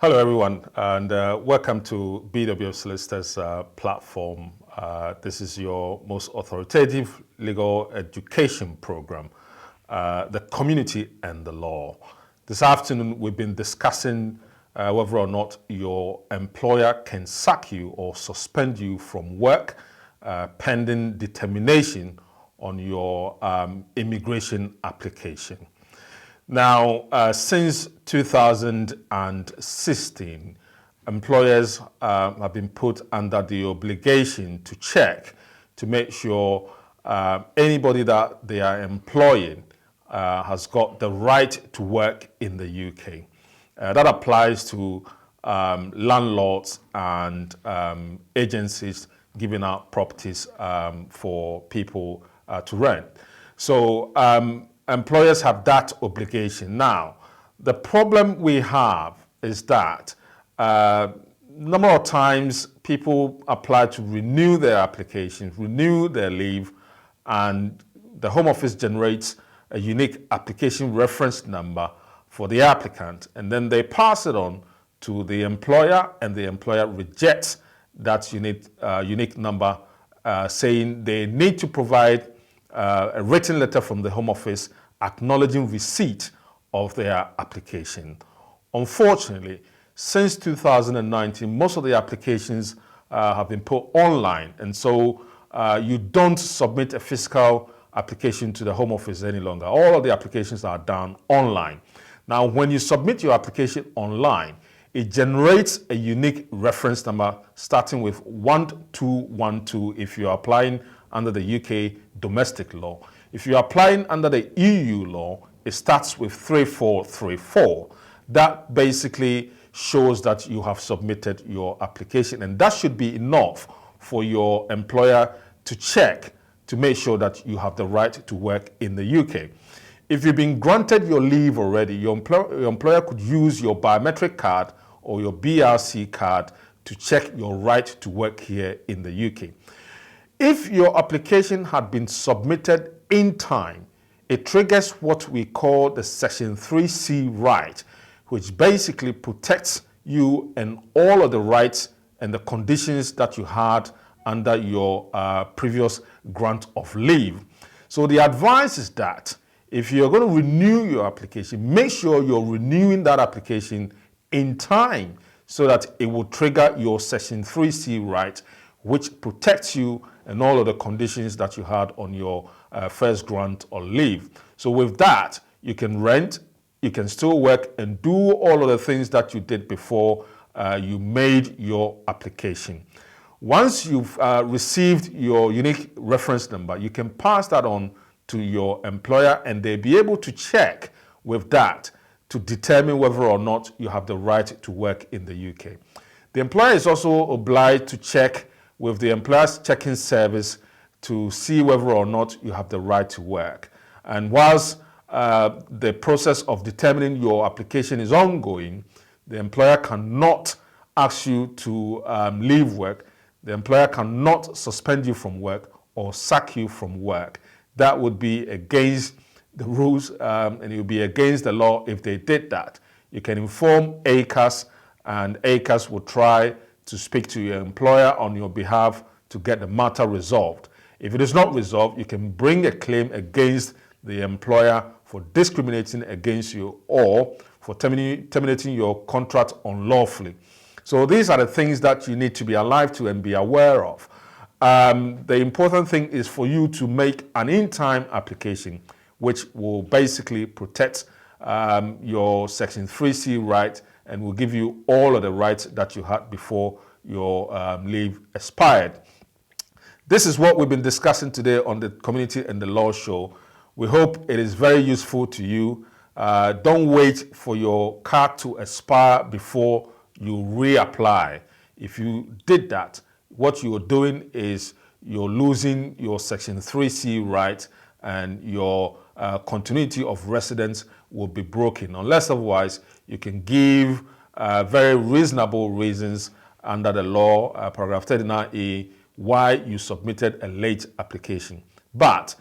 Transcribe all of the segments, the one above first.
Hello, everyone, and welcome to BWF Solicitors platform. This is your most authoritative legal education program, the community and the law. This afternoon, we've been discussing whether or not your employer can sack you or suspend you from work pending determination on your immigration application. Now, since 2016, employers have been put under the obligation to check to make sure anybody that they are employing has got the right to work in the UK. That applies to landlords and agencies giving out properties for people to rent. So, employers have that obligation. Now, the problem we have is that number of times people apply to renew their applications, renew their leave, and the Home Office generates a unique application reference number for the applicant, and then they pass it on to the employer, and the employer rejects that unique number, saying they need to provide a written letter from the Home Office acknowledging receipt of their application. Unfortunately, since 2019, most of the applications have been put online, and so you don't submit a physical application to the Home Office any longer. All of the applications are done online. Now, when you submit your application online, it generates a unique reference number starting with 1212 if you're applying under the UK domestic law. If you're applying under the EU law, it starts with 3434. That basically shows that you have submitted your application, and that should be enough for your employer to check to make sure that you have the right to work in the UK. If you've been granted your leave already, your employer could use your biometric card or your BRC card to check your right to work here in the UK. If your application had been submitted in time, it triggers what we call the Section 3C right, which basically protects you and all of the rights and the conditions that you had under your previous grant of leave. So the advice is that if you're going to renew your application, make sure you're renewing that application in time so that it will trigger your Section 3C right, which protects you and all of the conditions that you had on your first grant or leave. So with that, you can rent, you can still work and do all of the things that you did before you made your application. Once you've received your unique reference number, you can pass that on to your employer, and they'll be able to check with that to determine whether or not you have the right to work in the UK. The employer is also obliged to check with the employer's checking service to see whether or not you have the right to work. And whilst the process of determining your application is ongoing, the employer cannot ask you to leave work. The employer cannot suspend you from work or sack you from work. That would be against the rules, and it would be against the law if they did that. You can inform ACAS, and ACAS will try to speak to your employer on your behalf to get the matter resolved. If it is not resolved, you can bring a claim against the employer for discriminating against you or for terminating your contract unlawfully. So these are the things that you need to be alive to and be aware of. The important thing is for you to make an in-time application, which will basically protect your Section 3C right and will give you all of the rights that you had before your leave expired. This is what we've been discussing today on the Community and the Law Show. We hope it is very useful to you. Don't wait for your card to expire before you reapply. If you did that, what you're doing is you're losing your Section 3C right, and your continuity of residence will be broken. Unless otherwise, you can give very reasonable reasons under the law, paragraph 39A, why you submitted a late application. But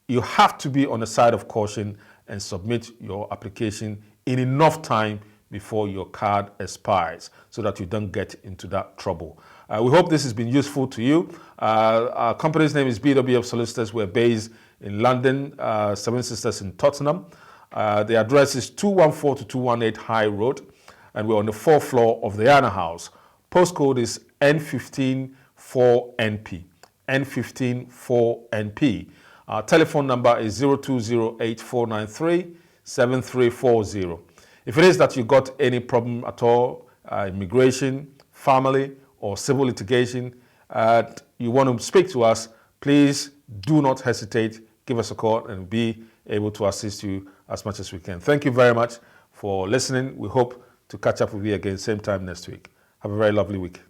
you have to be on the side of caution and submit your application in enough time before your card expires so that you don't get into that trouble. We hope this has been useful to you. Our company's name is BWF Solicitors. We're based in London, Seven Sisters in Tottenham. The address is 214 to 218 High Road, and we're on the 4th floor of the Anna House. Postcode is N154NP. N154NP. Our telephone number is 0208-493-7340. If it is that you got any problem at all, immigration, family, or civil litigation, you want to speak to us, please do not hesitate. Give us a call and we'll be able to assist you as much as we can. Thank you very much for listening. We hope to catch up with you again same time next week. Have a very lovely week.